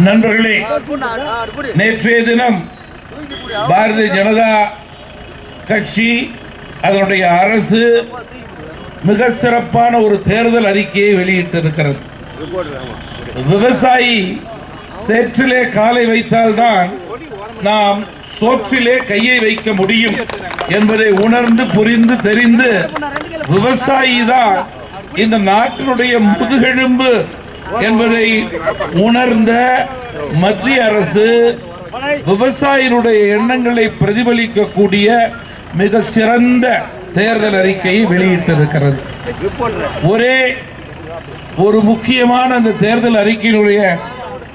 நண்பர்களே, நேற்றைய தினம் பாரதிய ஜனதா கட்சி அதனுடைய அரசு மிக சிறப்பான ஒரு தேர்தல் அறிக்கையை வெளியிட்டிருக்கிறது. விவசாயி சேற்றிலே காலை வைத்தால்தான் நாம் சோற்றிலே கையை வைக்க முடியும் என்பதை உணர்ந்து புரிந்து தெரிந்து விவசாயி தான் இந்த நாட்டினுடைய முதுகெலும்பு என்பதை உணர்ந்த மத்திய அரசு விவசாயிகளுடைய எண்ணங்களை பிரதிபலிக்கக்கூடிய மிக சிறந்த தேர்தல் அறிக்கையை வெளியிட்டிருக்கிறது. ஒரே ஒரு முக்கியமான அந்த தேர்தல் அறிக்கையினுடைய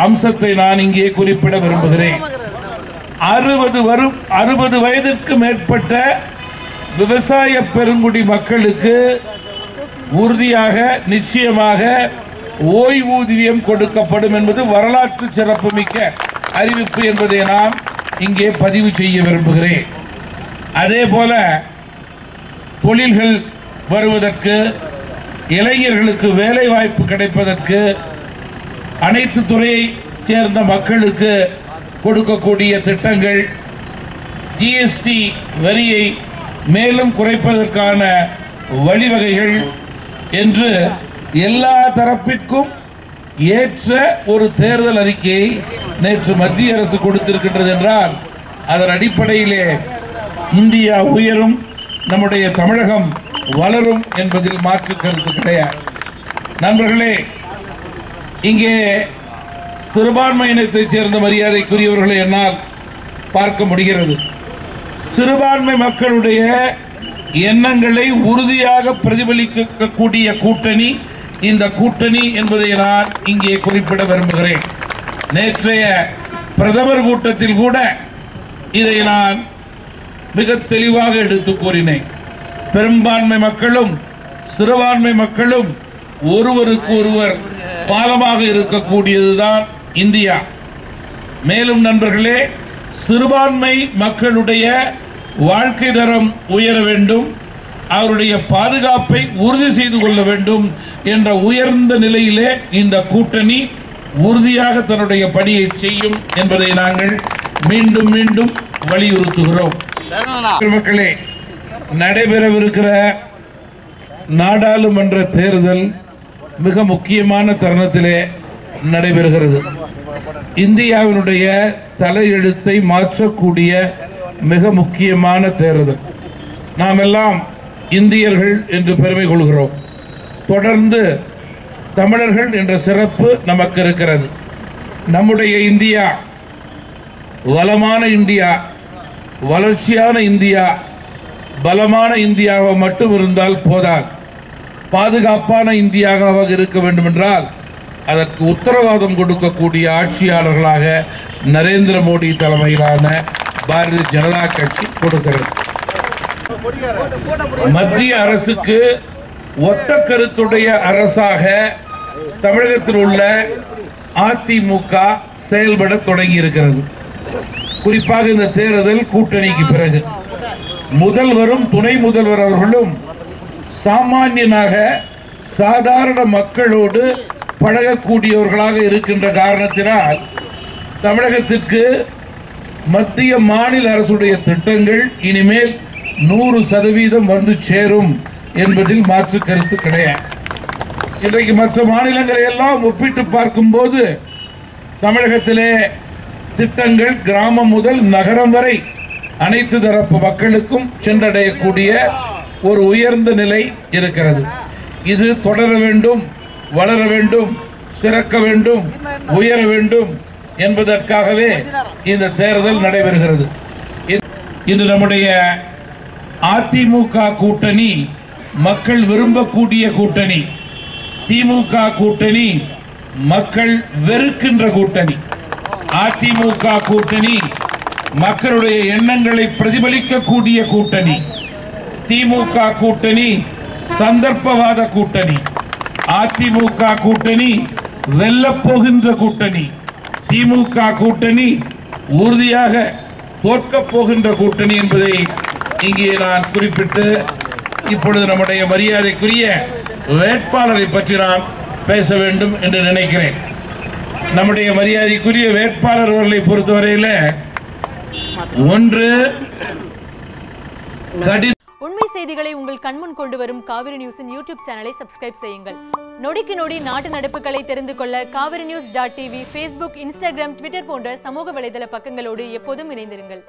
அம்சத்தை நான் இங்கே குறிப்பிட விரும்புகிறேன். 60 வயதிற்கு மேற்பட்ட விவசாய பெருங்குடி மக்களுக்கு உறுதியாக நிச்சயமாக ஓய்வூதியம் கொடுக்கப்படும் என்பது வரலாற்று சிறப்புமிக்க அறிவிப்பு என்பதை நான் இங்கே பதிவு செய்ய விரும்புகிறேன். அதே போல தொழில்கள் வருவதற்கு, இளைஞர்களுக்கு வேலை வாய்ப்பு கிடைப்பதற்கு, அனைத்து துறையை சேர்ந்த மக்களுக்கு கொடுக்கக்கூடிய திட்டங்கள், ஜிஎஸ்டி வரியை மேலும் குறைப்பதற்கான வழிவகைகள் என்று எல்லா தரப்பிற்கும் ஏற்ற ஒரு தேர்தல் அறிக்கையை நேற்று மத்திய அரசு கொடுத்திருக்கின்றது என்றால் அதன் அடிப்படையிலே இந்தியா உயரும், நம்முடைய தமிழகம் வளரும் என்பதில் மாற்று கருத்து கிடையாது. நண்பர்களே, இங்கே சிறுபான்மையினத்தைச் சேர்ந்த மரியாதைக்குரியவர்களை என்னால் பார்க்க முடிகிறது. சிறுபான்மை மக்களுடைய எண்ணங்களை உறுதியாக பிரதிபலிக்கக்கூடிய கூட்டணி இந்த கூட்டணி என்பதை நான் இங்கே குறிப்பிட விரும்புகிறேன். நேற்றைய பிரதமர் கூட்டத்தில் கூட இதை நான் மிக தெளிவாக எடுத்து கூறினேன். பெரும்பான்மை மக்களும் சிறுபான்மை மக்களும் ஒருவருக்கு ஒருவர் பாலமாக இருக்கக்கூடியதுதான் இந்தியா. மேலும் நண்பர்களே, சிறுபான்மை மக்களுடைய வாழ்க்கை தரம் உயர வேண்டும், அவருடைய பாதுகாப்பை உறுதி செய்து கொள்ள வேண்டும் என்ற உயர்ந்த நிலையிலே இந்த கூட்டணி உறுதியாக தன்னுடைய பணியை செய்யும் என்பதை நாங்கள் மீண்டும் மீண்டும் வலியுறுத்துகிறோம். மக்களே, நடைபெறவிருக்கிற நாடாளுமன்ற தேர்தல் மிக முக்கியமான தருணத்திலே நடைபெறுகிறது. இந்தியாவினுடைய தலையெழுத்தை மாற்றக்கூடிய மிக முக்கியமான தேர்தல். நாம் எல்லாம் இந்தியர்கள் என்று பெருமை கொள்கிறோம். தொடர்ந்து தமிழர்கள் என்ற சிறப்பு நமக்கு இருக்கிறது. நம்முடைய இந்தியா வளமான இந்தியா, வளர்ச்சியான இந்தியா, பலமான இந்தியாவாக மட்டும் இருந்தால் போதாது. பாதுகாப்பான இந்தியாவாக இருக்க வேண்டும் என்றால் அதற்கு உத்தரவாதம் கொடுக்கக்கூடிய ஆட்சியாளர்களாக நரேந்திர மோடி தலைமையிலான பாரதிய ஜனதா கட்சி கொடுக்கிறது. மத்திய அரசுக்கு ஒத்த கருத்துடைய அரசாக தமிழகத்தில் உள்ள அதிமுக செயல்பட தொடங்கி இருக்கிறது. குறிப்பாக இந்த தேர்தல் கூட்டணிக்கு பிறகு முதல்வரும் துணை முதல்வர் அவர்களும் சாமானியனாக சாதாரண மக்களோடு பழகக்கூடியவர்களாக இருக்கின்ற காரணத்தினால் தமிழகத்திற்கு மத்திய மாநில அரசுடைய திட்டங்கள் இனிமேல் 100% வந்து சேரும் என்பதில் மாற்று கருத்து கிடையாது. இன்றைக்கு மற்ற மாநிலங்களை எல்லாம் ஒப்பிட்டு பார்க்கும்போது தமிழகத்திலே திட்டங்கள் கிராமம் முதல் நகரம் வரை அனைத்து தரப்பு மக்களுக்கும் சென்றடையக்கூடிய ஒரு உயர்ந்த நிலை இருக்கிறது. இது தொடர வேண்டும், வளர வேண்டும், சிறக்க வேண்டும், உயர வேண்டும் என்பதற்காகவே இந்த தேர்தல் நடைபெறுகிறது. இன்று நம்முடைய அதிமுக கூட்டணி மக்கள் விரும்பக்கூடிய கூட்டணி, திமுக கூட்டணி மக்கள் வெறுக்கின்ற கூட்டணி, அதிமுக கூட்டணி மக்களுடைய எண்ணங்களை பிரதிபலிக்கக்கூடிய கூட்டணி, திமுக கூட்டணி சந்தர்ப்பவாத கூட்டணி, அதிமுக கூட்டணி வெல்லப்போகின்ற கூட்டணி, திமுக கூட்டணி உறுதியாக தோற்கப் போகின்ற கூட்டணி என்பதை இங்கே நான் குறிப்பிட்டு இப்பொழுது நம்முடைய மரியாதைக்குரிய வேட்பாளரை பற்றி நான் பேச வேண்டும் என்று நினைக்கிறேன். நம்முடைய மரியாதைக்குரிய வேட்பாளர் அவர்களை பொறுத்தவரையில ஒன்று உண்மை செய்திகளை உங்கள் கண்முன் கொண்டு வரும் காவிரி நியூஸின் யூடியூப் சேனலை சப்ஸ்கிரைப் செய்யுங்கள். நொடிக்கு நொடி நாட்டு நடப்புகளை தெரிந்து கொள்ள kaverinews.tv, Facebook, Instagram, Twitter போன்ற சமூக வலைதள பக்கங்களோடு எப்போதும் இணைந்திருங்கள்.